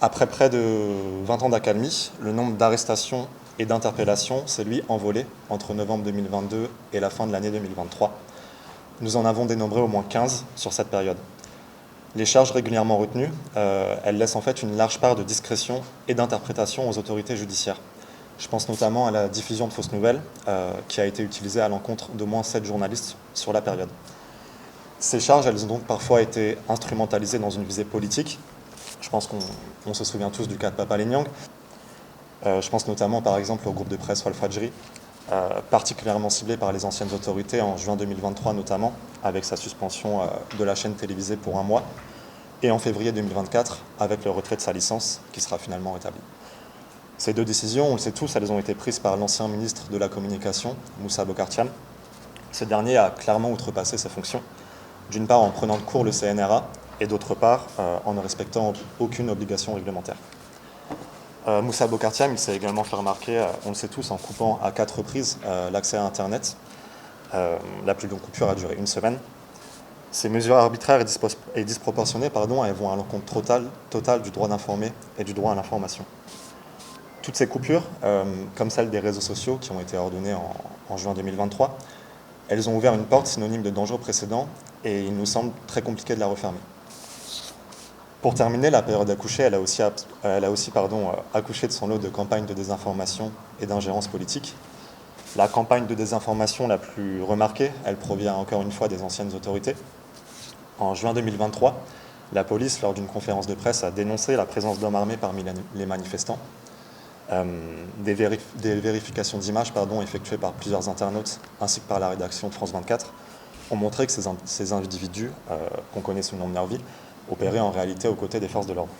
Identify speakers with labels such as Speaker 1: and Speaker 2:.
Speaker 1: Après près de 20 ans d'accalmie, le nombre d'arrestations et d'interpellations s'est lui envolé entre novembre 2022 et la fin de l'année 2023. Nous en avons dénombré au moins 15 sur cette période. Les charges régulièrement retenues, elles laissent en fait une large part de discrétion et d'interprétation aux autorités judiciaires. Je pense notamment à la diffusion de fausses nouvelles qui a été utilisée à l'encontre d'au moins 7 journalistes sur la période. Ces charges, elles ont donc parfois été instrumentalisées dans une visée politique. Je pense qu'on se souvient tous du cas de Papa Lényang. Je pense notamment par exemple au groupe de presse Walfadjri, particulièrement ciblé par les anciennes autorités en juin 2023 notamment, avec sa suspension de la chaîne télévisée pour un mois, et en février 2024 avec le retrait de sa licence qui sera finalement rétabli. Ces deux décisions, on le sait tous, elles ont été prises par l'ancien ministre de la Communication, Moussa Bokartian. Ce dernier a clairement outrepassé ses fonctions, d'une part en prenant de court le CNRA, et d'autre part en ne respectant aucune obligation réglementaire. Moussa Bokartian, il s'est également fait remarquer, on le sait tous, en coupant à 4 reprises l'accès à Internet. La plus longue coupure a duré une semaine. Ces mesures arbitraires et disproportionnées elles vont à l'encontre totale du droit d'informer et du droit à l'information. Toutes ces coupures, comme celle des réseaux sociaux qui ont été ordonnées en juin 2023, elles ont ouvert une porte synonyme de dangereux précédent et il nous semble très compliqué de la refermer. Pour terminer, la période accouchée, elle a aussi accouché de son lot de campagnes de désinformation et d'ingérence politique. La campagne de désinformation la plus remarquée, elle provient encore une fois des anciennes autorités. En juin 2023, la police, lors d'une conférence de presse, a dénoncé la présence d'hommes armés parmi les manifestants. Des vérifications d'images effectuées par plusieurs internautes ainsi que par la rédaction de France 24 ont montré que ces individus, qu'on connaît sous le nom de Nervi, opéraient en réalité aux côtés des forces de l'ordre.